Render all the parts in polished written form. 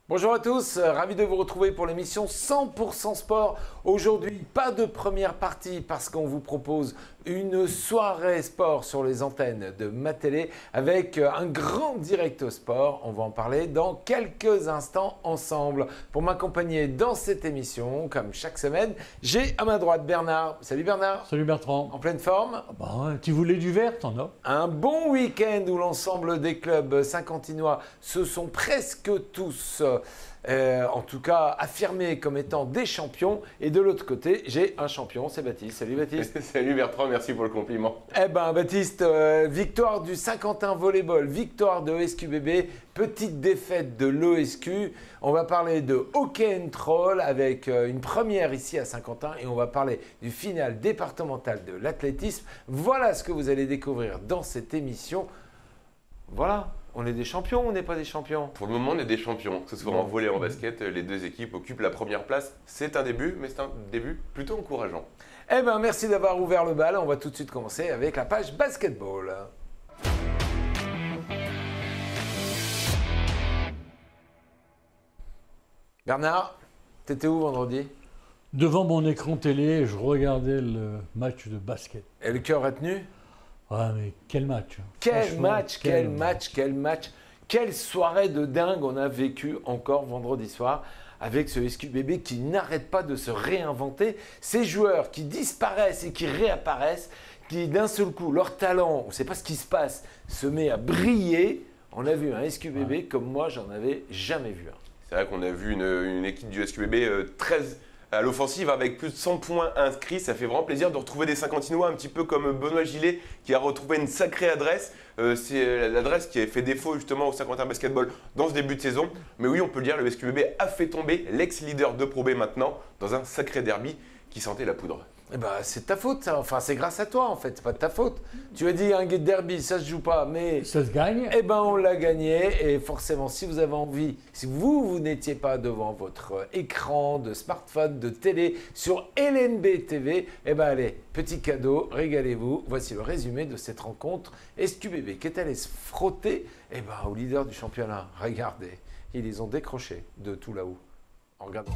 Bonjour à tous, ravi de vous retrouver pour l'émission 100% sport. Aujourd'hui, pas de première partie parce qu'on vous propose une soirée sport sur les antennes de Ma Télé avec un grand direct sport. On va en parler dans quelques instants ensemble. Pour m'accompagner dans cette émission, comme chaque semaine, j'ai à ma droite Bernard. Salut Bernard. Salut Bertrand. En pleine forme? Tu voulais du vert, t'en as? Un bon week-end où l'ensemble des clubs saint-quentinois se sont presque tous, en tout cas, affirmés comme étant des champions. Et de l'autre côté, j'ai un champion, c'est Baptiste. Salut Baptiste. Salut Bertrand, merci pour le compliment. Eh ben Baptiste, victoire du Saint-Quentin Volleyball, victoire de OSQBB, petite défaite de l'OSQ. On va parler de hockey and troll avec une première ici à Saint-Quentin et on va parler du final départemental de l'athlétisme. Voilà ce que vous allez découvrir dans cette émission. Voilà, on est des champions ou on n'est pas des champions? Pour le moment, on est des champions. Que ce soit en volley ou en basket, les deux équipes occupent la première place. C'est un début, mais c'est un début plutôt encourageant. Eh bien, merci d'avoir ouvert le bal. On va tout de suite commencer avec la page basketball. Bernard, t'étais où vendredi? Devant mon écran télé, je regardais le match de basket. Et le cœur est tenu? Ah mais quel match! Quel match, quel match, quel match! Quelle soirée de dingue on a vécu encore vendredi soir avec ce SQBB qui n'arrête pas de se réinventer. Ces joueurs qui disparaissent et qui réapparaissent, qui d'un seul coup, leur talent, on ne sait pas ce qui se passe, se met à briller. On a vu un SQBB comme moi, j'en avais jamais vu un. C'est vrai qu'on a vu une équipe du SQBB très à l'offensive avec plus de 100 points inscrits. Ça fait vraiment plaisir de retrouver des Saint-Quentinois, un petit peu comme Benoît Gillet qui a retrouvé une sacrée adresse. C'est l'adresse qui a fait défaut justement au Saint-Quentin Basketball dans ce début de saison. Mais oui, on peut le dire, le SQBB a fait tomber l'ex-leader de Pro B maintenant dans un sacré derby qui sentait la poudre. Eh ben, c'est de ta faute, ça. Enfin, c'est grâce à toi, en fait. C'est pas de ta faute. Tu as dit un derby, ça se joue pas, mais ça se gagne. Eh ben, on l'a gagné. Et forcément, si vous avez envie, si vous n'étiez pas devant votre écran de smartphone, de télé, sur LNB TV, eh ben, allez, petit cadeau, régalez-vous. Voici le résumé de cette rencontre. SQBB qui est allé se frotter, eh ben, au leader du championnat. Regardez, ils les ont décrochés de tout là-haut. En regardant.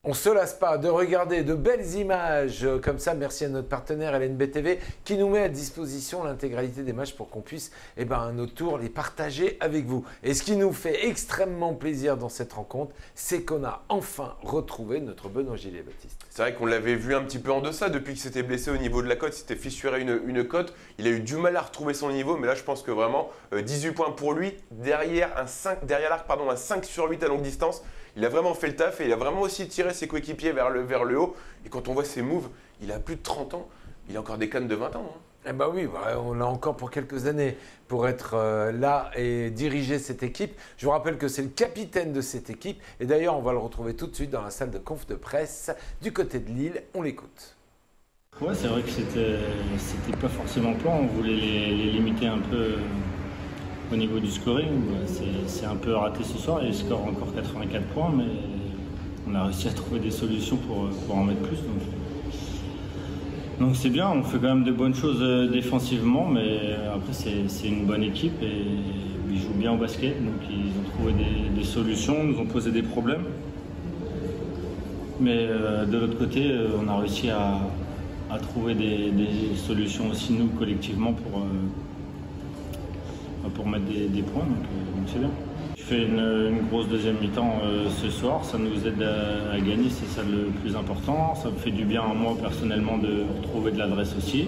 On ne se lasse pas de regarder de belles images comme ça. Merci à notre partenaire LNB-TV qui nous met à disposition l'intégralité des matchs pour qu'on puisse, à notre tour, les partager avec vous. Et ce qui nous fait extrêmement plaisir dans cette rencontre, c'est qu'on a enfin retrouvé notre Benoît Gillet, Baptiste. C'est vrai qu'on l'avait vu un petit peu en deçà depuis qu'il s'était blessé au niveau de la côte, il s'était fissuré une côte. Il a eu du mal à retrouver son niveau, mais là je pense que vraiment 18 points pour lui. Derrière l'arc, un 5 sur 8 à longue distance. Il a vraiment fait le taf et il a vraiment aussi tiré ses coéquipiers vers le haut. Et quand on voit ses moves, il a plus de 30 ans. Il a encore des cannes de 20 ans. Eh ben oui, on l'a encore pour quelques années pour être là et diriger cette équipe. Je vous rappelle que c'est le capitaine de cette équipe. Et d'ailleurs, on va le retrouver tout de suite dans la salle de conf de presse du côté de Lille. On l'écoute. Ouais, c'est vrai que c'était pas forcément le plan. On voulait les limiter un peu au niveau du scoring. C'est un peu raté ce soir. Il score encore 84 points, mais on a réussi à trouver des solutions pour en mettre plus. Donc c'est bien, on fait quand même de bonnes choses défensivement, mais après c'est une bonne équipe et ils jouent bien au basket, donc ils ont trouvé des solutions, nous ont posé des problèmes. Mais de l'autre côté, on a réussi à trouver des solutions aussi nous collectivement pour mettre des points, donc c'est bien. Je fais une grosse deuxième mi-temps ce soir, ça nous aide à gagner, c'est ça le plus important. Ça me fait du bien à moi personnellement de retrouver de l'adresse aussi.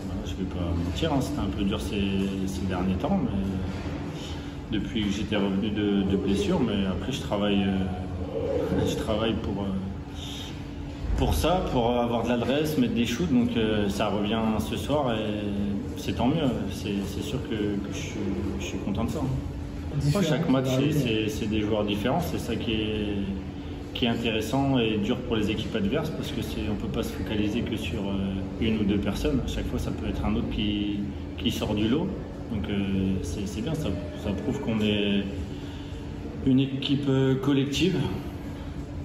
Voilà, je ne vais pas mentir, c'était un peu dur ces derniers temps, mais depuis que j'étais revenu de blessure, mais après je travaille pour ça, pour avoir de l'adresse, mettre des shoots, donc ça revient ce soir et c'est tant mieux, c'est sûr que je suis content de ça. Chaque match, c'est des joueurs différents, c'est ça qui est intéressant et dur pour les équipes adverses parce qu'on ne peut pas se focaliser que sur une ou deux personnes. À chaque fois, ça peut être un autre qui sort du lot. Donc c'est bien, ça prouve qu'on est une équipe collective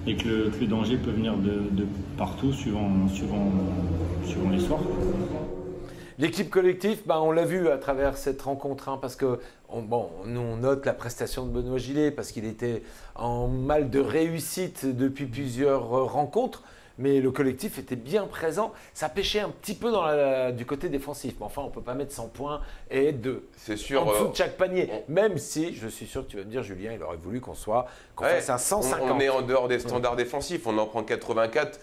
et que le danger peut venir de partout suivant les soirs. L'équipe collective, on l'a vu à travers cette rencontre, parce que nous on note la prestation de Benoît Gillet parce qu'il était en mal de réussite depuis plusieurs rencontres. Mais le collectif était bien présent. Ça pêchait un petit peu du côté défensif. Mais enfin, on ne peut pas mettre 100 points et être en dessous de chaque panier. Même si, je suis sûr que tu vas me dire, Julien, il aurait voulu qu'on fasse un 150. On est en dehors des standards défensifs. On en prend 84.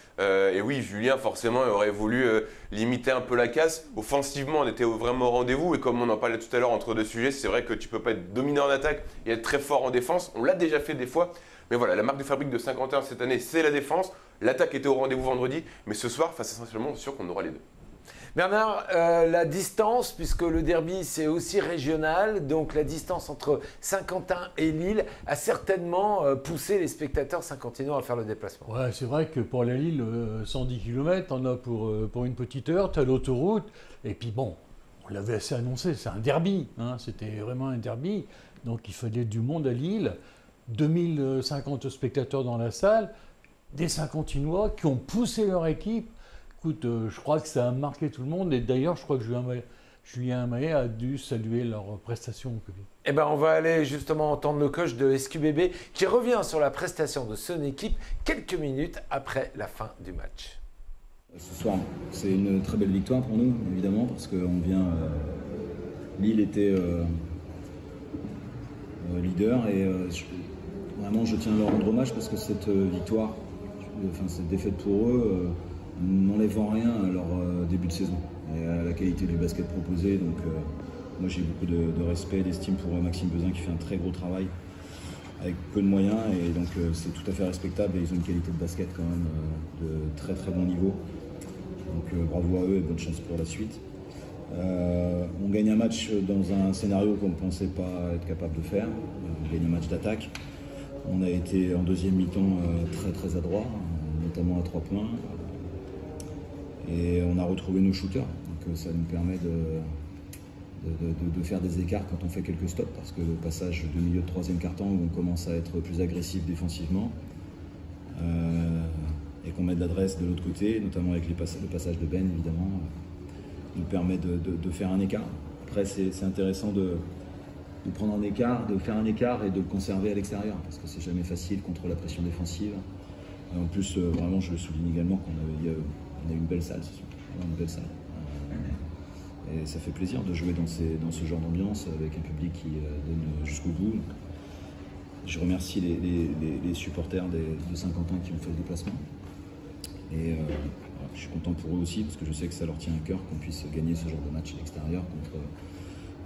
Et oui, Julien, forcément, il aurait voulu limiter un peu la casse. Offensivement, on était vraiment au rendez-vous. Et comme on en parlait tout à l'heure entre deux sujets, c'est vrai que tu ne peux pas être dominant en attaque et être très fort en défense. On l'a déjà fait des fois. Mais voilà, la marque de fabrique de 51 cette année, c'est la défense. L'attaque était au rendez-vous vendredi, mais ce soir, face essentiellement, on est sûr qu'on aura les deux. Bernard, la distance, puisque le derby c'est aussi régional, donc la distance entre Saint-Quentin et Lille a certainement poussé les spectateurs saint-quentinois à faire le déplacement. Ouais, c'est vrai que pour la Lille, 110 km, on a pour une petite heure, tu as l'autoroute, et puis bon, on l'avait assez annoncé, c'est un derby, c'était vraiment un derby, donc il fallait du monde à Lille. 2050 spectateurs dans la salle, des Saint-Quentinois qui ont poussé leur équipe. Écoute, je crois que ça a marqué tout le monde et d'ailleurs, je crois que Julien Maillet a dû saluer leur prestation au public. On va aller justement entendre le coach de SQBB qui revient sur la prestation de son équipe quelques minutes après la fin du match. Ce soir, c'est une très belle victoire pour nous, évidemment, parce qu'on vient... Lille était leader et... Vraiment, je tiens à leur rendre hommage parce que cette victoire, cette défaite pour eux, n'enlève en rien à leur début de saison et à la qualité du basket proposé. Donc, moi, j'ai beaucoup de respect et d'estime pour Maxime Bezin qui fait un très gros travail avec peu de moyens et donc c'est tout à fait respectable et ils ont une qualité de basket quand même de très très bon niveau. Donc, bravo à eux et bonne chance pour la suite. On gagne un match dans un scénario qu'on ne pensait pas être capable de faire. On gagne un match d'attaque. On a été en deuxième mi-temps très très adroit, notamment à 3 points. Et on a retrouvé nos shooters. Donc ça nous permet de faire des écarts quand on fait quelques stops. Parce que le passage de milieu de troisième quart-temps où on commence à être plus agressif défensivement et qu'on met de l'adresse de l'autre côté, notamment avec le passage de Ben évidemment, nous permet de faire un écart. Après c'est intéressant de prendre un écart, de faire un écart et de le conserver à l'extérieur, parce que c'est jamais facile contre la pression défensive. En plus, vraiment, je le souligne également qu'on a eu une belle salle, c'est sûr. Vraiment une belle salle. Et ça fait plaisir de jouer dans ce genre d'ambiance avec un public qui donne jusqu'au bout. Je remercie les supporters de Saint-Quentin qui ont fait le déplacement. Et je suis content pour eux aussi parce que je sais que ça leur tient à cœur qu'on puisse gagner ce genre de match à l'extérieur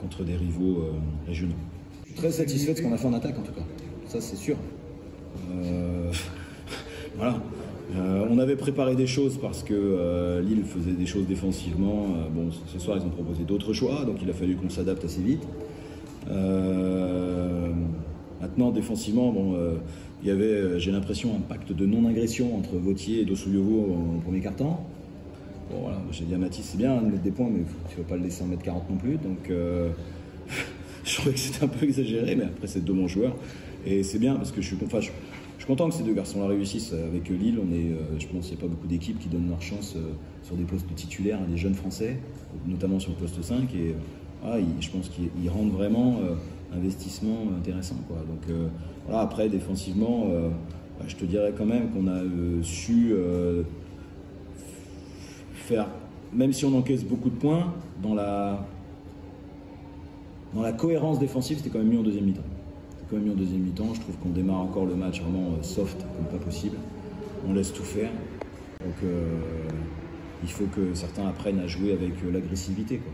contre des rivaux régionaux. Je suis très satisfait de ce qu'on a fait en attaque en tout cas, ça c'est sûr. Voilà. On avait préparé des choses parce que Lille faisait des choses défensivement. Bon, ce soir, ils ont proposé d'autres choix, donc il a fallu qu'on s'adapte assez vite. Maintenant, défensivement, bon, il y avait, j'ai l'impression, un pacte de non-agression entre Vautier et Dossuyevo en premier quart-temps. Bon, voilà, j'ai dit à Mathis, c'est bien de mettre des points, mais tu ne vas pas le laisser en mettre 40 non plus. Donc, je trouvais que c'était un peu exagéré, mais après, c'est deux bons joueurs. Et c'est bien parce que je suis content que ces deux garçons-là réussissent avec Lille. Je pense qu'il n'y a pas beaucoup d'équipes qui donnent leur chance sur des postes titulaires à des jeunes Français, notamment sur le poste 5. Et je pense qu'ils rendent vraiment investissement intéressant, quoi. Donc voilà, après, défensivement, je te dirais quand même qu'on a su faire, même si on encaisse beaucoup de points, dans la cohérence défensive, c'était quand même mieux en deuxième mi-temps. Je trouve qu'on démarre encore le match vraiment soft comme pas possible. On laisse tout faire. Donc il faut que certains apprennent à jouer avec l'agressivité, quoi.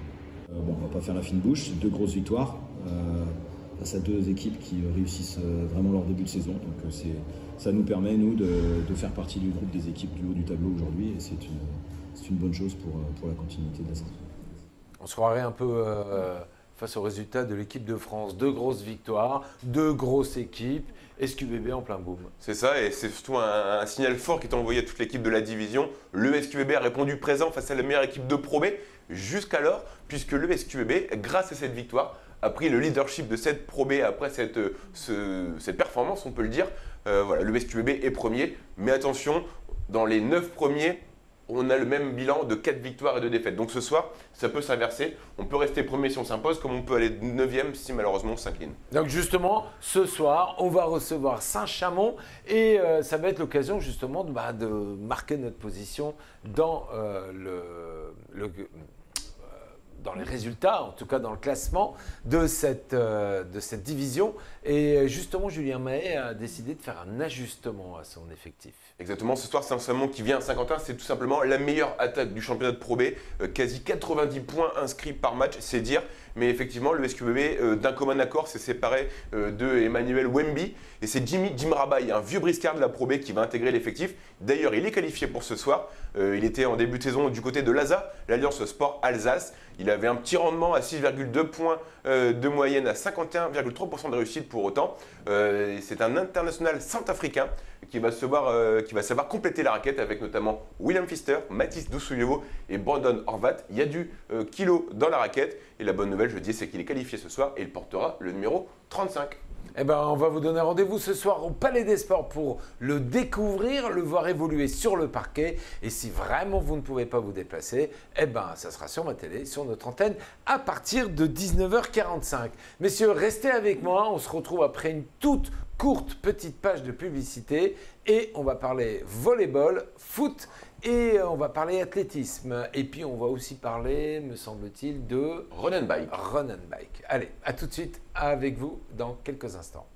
Bon, on va pas faire la fine bouche, c'est deux grosses victoires face à deux équipes qui réussissent vraiment leur début de saison. Donc ça nous permet, nous, de faire partie du groupe des équipes du haut du tableau aujourd'hui et c'est une bonne chose pour la continuité de la saison. On se croirait un peu face aux résultats de l'équipe de France. Deux grosses victoires, deux grosses équipes, SQBB en plein boom. C'est ça, et c'est surtout un signal fort qui est envoyé à toute l'équipe de la division. Le SQBB a répondu présent face à la meilleure équipe de Pro B jusqu'alors, puisque le SQBB, grâce à cette victoire, a pris le leadership de cette Pro B après cette performance, on peut le dire. Voilà, le SQBB est premier, mais attention, dans les 9 premiers, on a le même bilan de 4 victoires et 2 défaites. Donc ce soir, ça peut s'inverser. On peut rester premier si on s'impose, comme on peut aller 9e si malheureusement on s'incline. Donc justement, ce soir, on va recevoir Saint-Chamond et ça va être l'occasion justement de marquer notre position dans dans les résultats, en tout cas dans le classement de cette division. Et justement, Julien Mahé a décidé de faire un ajustement à son effectif. Exactement, ce soir, Saint-Chamond qui vient à Saint-Quentin, c'est tout simplement la meilleure attaque du championnat de Pro B. Quasi 90 points inscrits par match, c'est dire. Mais effectivement, le SQBB, d'un commun accord, s'est séparé de Emmanuel Wemby. Et c'est Jim Rabaille, un vieux briscard de la Pro B, qui va intégrer l'effectif. D'ailleurs, il est qualifié pour ce soir. Il était en début de saison du côté de l'ASA, l'Alliance Sport Alsace. Il avait un petit rendement à 6,2 points de moyenne, à 51,3% de réussite pour autant. C'est un international centrafricain qui va savoir compléter la raquette avec notamment William Pfister, Mathis Dossuyevo et Brandon Horvat. Il y a du kilo dans la raquette. Et la bonne nouvelle, je le dis, c'est qu'il est qualifié ce soir et il portera le numéro 35. Eh ben, on va vous donner rendez-vous ce soir au Palais des Sports pour le découvrir, le voir évoluer sur le parquet. Et si vraiment vous ne pouvez pas vous déplacer, eh ben, ça sera sur ma télé, sur notre antenne, à partir de 19h45. Messieurs, restez avec moi. On se retrouve après une toute courte petite page de publicité et on va parler volleyball, foot et on va parler athlétisme. Et puis on va aussi parler, me semble-t-il, de Run and Bike. Run and Bike. Allez, à tout de suite avec vous dans quelques instants.